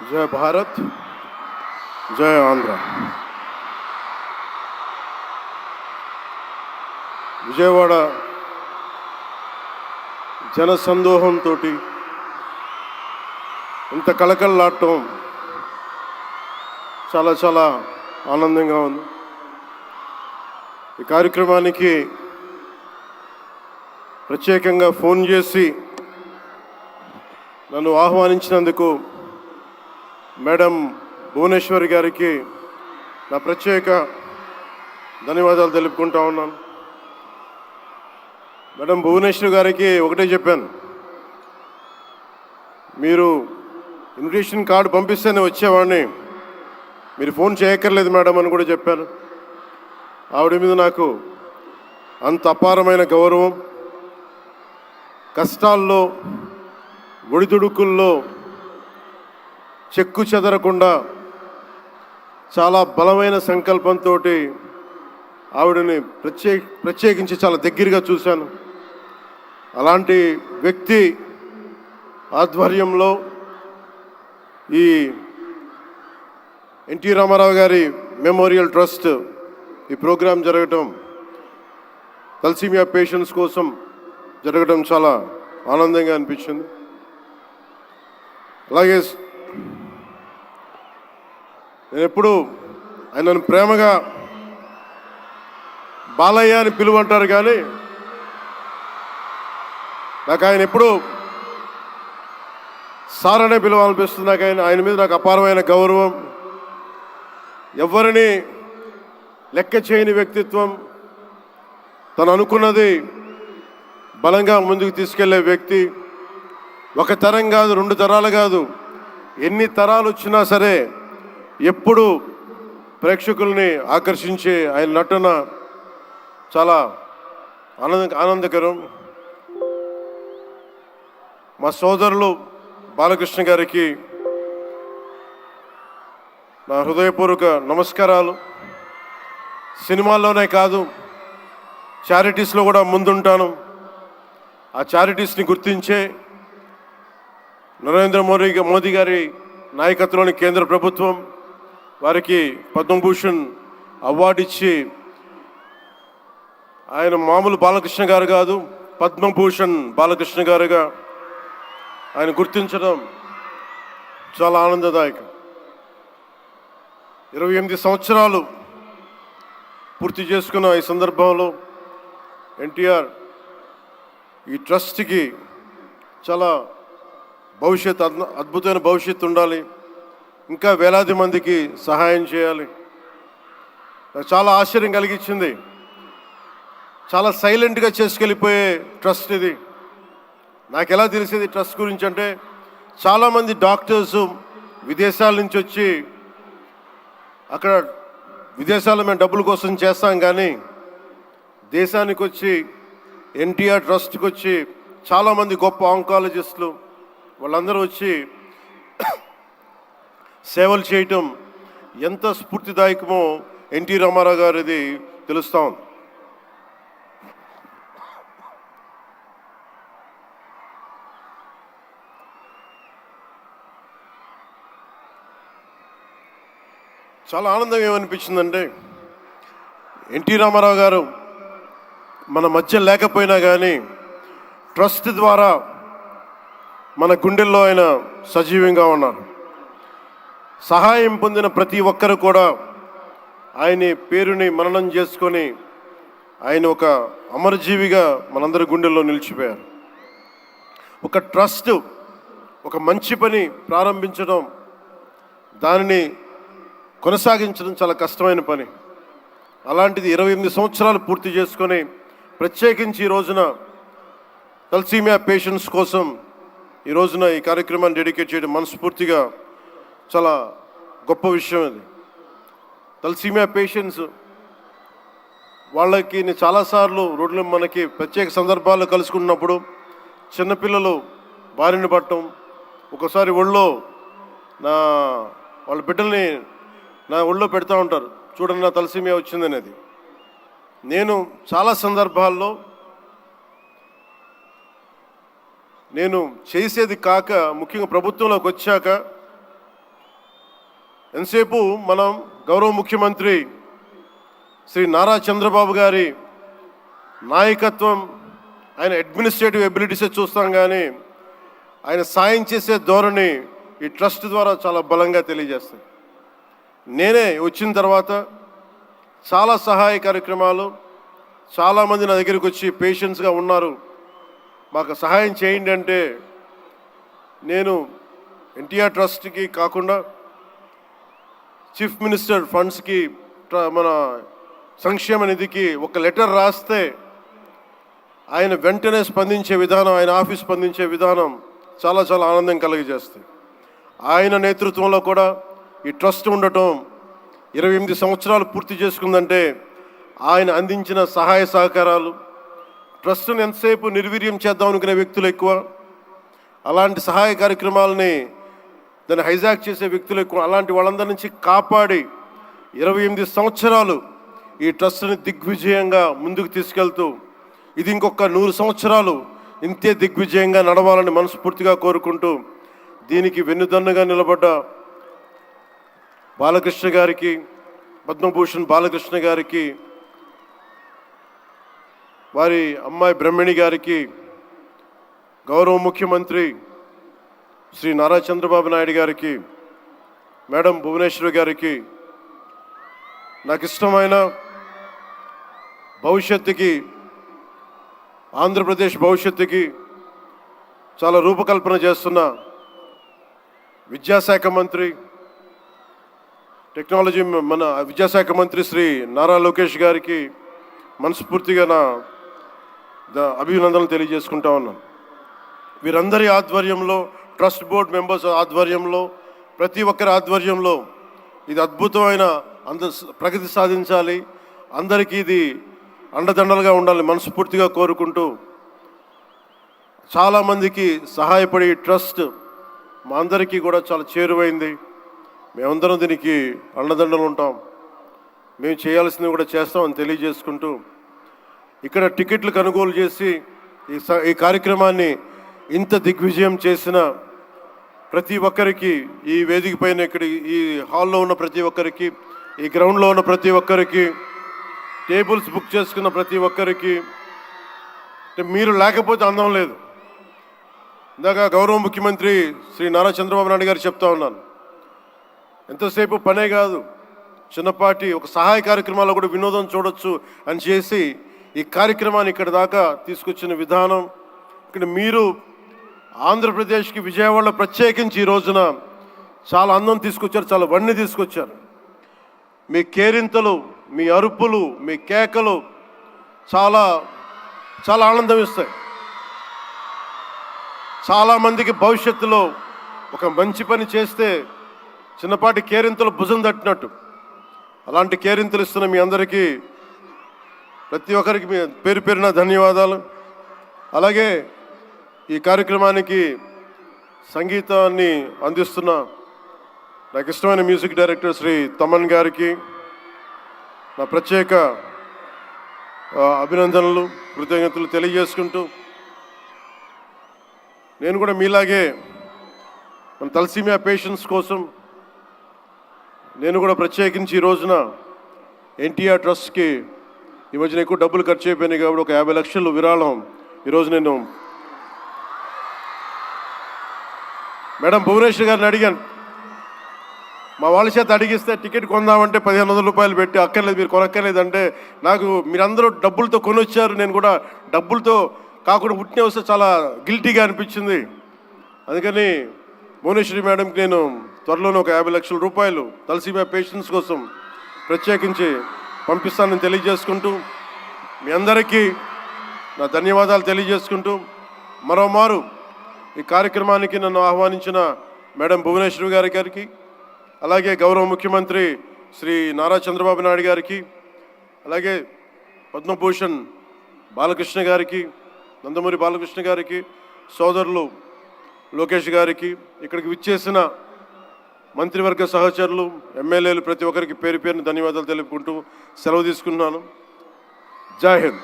జయ భారత్, జయ ఆంధ్ర. విజయవాడ జనసందోహంతో ఇంత కళకళలాడటం చాలా చాలా ఆనందంగా ఉంది. ఈ కార్యక్రమానికి ప్రత్యేకంగా ఫోన్ చేసి నన్ను ఆహ్వానించినందుకు మేడం భువనేశ్వరి గారికి నా ప్రత్యేక ధన్యవాదాలు తెలుపుకుంటా ఉన్నాను. మేడం భువనేశ్వరి గారికి ఒకటే చెప్పాను, మీరు ఇన్విటేషన్ కార్డు పంపిస్తేనే వచ్చేవాడిని, మీరు ఫోన్ చేయక్కర్లేదు మేడం అని కూడా చెప్పాను. ఆవిడ మీద నాకు అంత అపారమైన గౌరవం. కష్టాల్లో ఒడిదుడుకుల్లో చెక్కు చెదరకుండా చాలా బలమైన సంకల్పంతో ఆవిడని ప్రత్యేకించి చాలా దగ్గరగా చూశాను. అలాంటి వ్యక్తి ఆధ్వర్యంలో ఈ ఎన్టీ రామారావు గారి మెమోరియల్ ట్రస్ట్ ఈ ప్రోగ్రాం జరగటం, తలసీమియా పేషెంట్స్ కోసం జరగడం చాలా ఆనందంగా అనిపించింది. అలాగే నేను ఎప్పుడు ఆయనను ప్రేమగా బాలయ్య అని పిలువంటారు, కానీ నాకు ఆయన ఎప్పుడు సార్ అనే పిలవాలనిపిస్తుంది. నాకు ఆయన మీద నాకు అపారమైన గౌరవం. ఎవరిని లెక్క చేయని వ్యక్తిత్వం, తను అనుకున్నది బలంగా ముందుకు తీసుకెళ్లే వ్యక్తి. ఒక తరం కాదు, 2 తరాలు కాదు, ఎన్ని తరాలు వచ్చినా సరే ఎప్పుడు ప్రేక్షకుల్ని ఆకర్షించే ఆయన నటన చాలా ఆనందకరం. మా సోదరులు బాలకృష్ణ గారికి నా హృదయపూర్వక నమస్కారాలు. సినిమాల్లోనే కాదు, చారిటీస్లో కూడా ముందుంటాను. ఆ చారిటీస్ని గుర్తించే నరేంద్ర మోదీ గారి నాయకత్వంలోని కేంద్ర ప్రభుత్వం వారికి పద్మభూషణ్ అవార్డు ఇచ్చి, ఆయన మామూలు బాలకృష్ణ గారు కాదు, పద్మభూషణ్ బాలకృష్ణ గారుగా ఆయన గుర్తించడం చాలా ఆనందదాయకం. 28 సంవత్సరాలు పూర్తి చేసుకున్న ఈ సందర్భంలో ఎన్టీఆర్ ఈ ట్రస్ట్కి చాలా అద్భుతమైన భవిష్యత్తు ఉండాలి, ఇంకా వేలాది మందికి సహాయం చేయాలి. నాకు చాలా ఆశ్చర్యం కలిగించింది. చాలా సైలెంట్గా చేసుకెళ్ళిపోయే ట్రస్ట్ ఇది. నాకు ఎలా తెలిసేది ట్రస్ట్ గురించి అంటే, చాలామంది డాక్టర్స్ విదేశాల నుంచి వచ్చి అక్కడ విదేశాల్లో మేము డబ్బుల కోసం చేస్తాం, కానీ దేశానికి వచ్చి ఎన్టీఆర్ ట్రస్ట్కి వచ్చి చాలామంది గొప్ప ఆంకాలజిస్టులు వాళ్ళందరూ వచ్చి సేవలు చేయటం ఎంత స్ఫూర్తిదాయకమో ఎన్టీ రామారావు గారిది తెలుస్తూ ఉంది. చాలా ఆనందం ఏమనిపించిందంటే, ఎన్టీ రామారావు గారు మన మధ్య లేకపోయినా కానీ ట్రస్ట్ ద్వారా మన గుండెల్లో ఆయన సజీవంగా ఉన్నారు. సహాయం పొందిన ప్రతి ఒక్కరు కూడా ఆయన పేరుని మననం చేసుకొని ఆయన ఒక అమరజీవిగా మనందరి గుండెల్లో నిలిచిపోయారు. ఒక ట్రస్ట్ ఒక మంచి పని ప్రారంభించడం, దానిని కొనసాగించడం చాలా కష్టమైన పని. అలాంటిది 28 సంవత్సరాలు పూర్తి చేసుకొని ప్రత్యేకించి ఈ రోజున తలసీమియా పేషెంట్స్ కోసం ఈ రోజున ఈ కార్యక్రమాన్ని డెడికేట్ చేయడం మనస్ఫూర్తిగా చాలా గొప్ప విషయం. అది తలసీమియా పేషెంట్స్ వాళ్ళకి నేను చాలాసార్లు రోడ్లు మనకి ప్రత్యేక సందర్భాల్లో కలుసుకున్నప్పుడు చిన్నపిల్లలు బారిన పడటం, ఒకసారి ఒళ్ళో వాళ్ళ బిడ్డల్ని నా ఒళ్ళో పెడతా ఉంటారు, చూడండి నా తలసీమియా వచ్చిందనేది. నేను చాలా సందర్భాల్లో నేను చేసేది కాక, ముఖ్యంగా ప్రభుత్వంలోకి వచ్చాక ఎంతసేపు మనం గౌరవ ముఖ్యమంత్రి శ్రీ నారా చంద్రబాబు గారి నాయకత్వం, ఆయన అడ్మినిస్ట్రేటివ్ ఎబిలిటీసే చూస్తాం, కానీ ఆయన సాయం చేసే ధోరణి ఈ ట్రస్ట్ ద్వారా చాలా బలంగా తెలియజేస్తుంది. నేనే వచ్చిన తర్వాత చాలా సహాయ కార్యక్రమాలు, చాలామంది నా దగ్గరికి వచ్చి పేషెంట్స్గా ఉన్నారు, మాకు సహాయం చేయండి అంటే, నేను ఎన్టీఆర్ ట్రస్ట్కి కాకుండా చీఫ్ మినిస్టర్ ఫండ్స్కి, మన సంక్షేమ నిధికి ఒక లెటర్ రాస్తే ఆయన వెంటనే స్పందించే విధానం, ఆయన ఆఫీస్ స్పందించే విధానం చాలా చాలా ఆనందం కలిగజేస్తుంది. ఆయన నేతృత్వంలో కూడా ఈ ట్రస్ట్ ఉండటం 28 సంవత్సరాలు పూర్తి చేసుకుందంటే ఆయన అందించిన సహాయ సహకారాలు, ట్రస్ట్ను ఎంతసేపు నిర్వీర్యం చేద్దాం అనుకునే వ్యక్తులు ఎక్కువ, అలాంటి సహాయ కార్యక్రమాలని దాన్ని హైజాక్ చేసే వ్యక్తులు ఎక్కువ. అలాంటి వాళ్ళందరి నుంచి కాపాడి 28 సంవత్సరాలు ఈ ట్రస్ట్ని దిగ్విజయంగా ముందుకు తీసుకెళ్తూ ఇది ఇంకొక 100 సంవత్సరాలు ఇంతే దిగ్విజయంగా నడవాలని మనస్ఫూర్తిగా కోరుకుంటూ, దీనికి వెన్నుదన్నుగా నిలబడ్డ బాలకృష్ణ గారికి, పద్మభూషణ్ బాలకృష్ణ గారికి, వారి అమ్మాయి బ్రహ్మణి గారికి, గౌరవ ముఖ్యమంత్రి శ్రీ నారా చంద్రబాబు నాయుడు గారికి, మేడం భువనేశ్వరి గారికి, నాకు ఇష్టమైన భవిష్యత్తుకి, ఆంధ్రప్రదేశ్ భవిష్యత్తుకి చాలా రూపకల్పన చేస్తున్న విద్యాశాఖ మంత్రి, టెక్నాలజీ మన విద్యాశాఖ మంత్రి శ్రీ నారా లోకేష్ గారికి మనస్ఫూర్తిగా నా అభినందనలు తెలియజేసుకుంటా ఉన్నాను. వీరందరి ఆధ్వర్యంలో, ట్రస్ట్ బోర్డ్ మెంబర్స్ ఆధ్వర్యంలో, ప్రతి ఒక్కరి ఆధ్వర్యంలో ఇది అద్భుతమైన ప్రగతి సాధించాలి, అందరికీ ఇది అండదండలుగా ఉండాలి మనస్ఫూర్తిగా కోరుకుంటూ, చాలామందికి సహాయపడి ట్రస్ట్ మా అందరికీ కూడా చాలా చేరువైంది. మేమందరం దీనికి అండదండలు ఉంటాం, మేము చేయాల్సింది కూడా చేస్తామని తెలియజేసుకుంటూ, ఇక్కడ టికెట్లు కొనుగోలు చేసి ఈ కార్యక్రమాన్ని ఇంత దిగ్విజయం చేసిన ప్రతి ఒక్కరికి, ఈ వేదిక పైన, ఇక్కడ ఈ హాల్లో ఉన్న ప్రతి ఒక్కరికి, ఈ గ్రౌండ్లో ఉన్న ప్రతి ఒక్కరికి, టేబుల్స్ బుక్ చేసుకున్న ప్రతి ఒక్కరికి, మీరు లేకపోతే అందం లేదు. ఇందాక గౌరవ ముఖ్యమంత్రి శ్రీ నారా చంద్రబాబు నాయుడు గారు చెప్తా ఉన్నాను, ఎంతసేపు పనే కాదు, చిన్నపాటి ఒక సహాయ కార్యక్రమాల్లో కూడా వినోదం చూడొచ్చు అని చేసి ఈ కార్యక్రమాన్ని ఇక్కడ దాకా తీసుకొచ్చిన విధానం, ఇక్కడ మీరు ఆంధ్రప్రదేశ్కి విజయవాడలో ప్రత్యేకించి ఈ రోజున చాలా అందం తీసుకొచ్చారు, చాలా వన్నె తీసుకొచ్చారు. మీ కేరింతలు, మీ అరుపులు, మీ కేకలు చాలా చాలా ఆనందం ఇస్తాయి. చాలామందికి భవిష్యత్తులో ఒక మంచి పని చేస్తే చిన్నపాటి కేరింతలు భుజం తట్టినట్టు, అలాంటి కేరింతలు ఇస్తున్న మీ అందరికీ, ప్రతి ఒక్కరికి మీ పేరు పేరున ధన్యవాదాలు. అలాగే ఈ కార్యక్రమానికి సంగీతాన్ని అందిస్తున్న నాకు ఇష్టమైన మ్యూజిక్ డైరెక్టర్ శ్రీ తమన్ గారికి నా ప్రత్యేక అభినందనలు, కృతజ్ఞతలు తెలియజేసుకుంటూ, నేను కూడా మీలాగే మన తలసీమియా పేషెంట్స్ కోసం నేను కూడా ప్రత్యేకించి ఈ రోజున ఎన్టీఆర్ ట్రస్ట్కి ఈ మధ్యన ఎక్కువ డబ్బులు ఖర్చు అయిపోయినాయి కాబట్టి ఒక 50 లక్షలు విరాళం ఈరోజు నేను మేడం భువనేశ్వర్ గారిని అడిగాను. మా వాళ్ళ చేత అడిగిస్తే టికెట్ కొందామంటే 1500 రూపాయలు పెట్టి, అక్కర్లేదు మీరు కొనక్కర్లేదంటే, నాకు మీరందరూ డబ్బులతో కొనొచ్చారు, నేను కూడా డబ్బులతో కాకుండా పుట్టిన వస్తే చాలా గిల్టీగా అనిపించింది. అందుకని భువనేశ్వరి మేడంకి నేను త్వరలోనే ఒక 50 లక్షల రూపాయలు తలసీమియా పేషెంట్స్ కోసం ప్రత్యేకించి పంపిస్తానని తెలియజేసుకుంటూ, మీ అందరికీ నా ధన్యవాదాలు తెలియజేసుకుంటూ, మరోమారు ఈ కార్యక్రమానికి నన్ను ఆహ్వానించిన మేడం భువనేశ్వరి గారికి, అలాగే గౌరవ ముఖ్యమంత్రి శ్రీ నారా చంద్రబాబు నాయుడు గారికి, అలాగే పద్మభూషణ్ బాలకృష్ణ గారికి, నందమూరి బాలకృష్ణ గారికి, సోదరులు లోకేష్ గారికి, ఇక్కడికి విచ్చేసిన మంత్రివర్గ సహచరులు, ఎమ్మెల్యేలు, ప్రతి ఒక్కరికి పేరు పేరున ధన్యవాదాలు తెలుపుకుంటూ సెలవు తీసుకున్నాను. జై హింద్.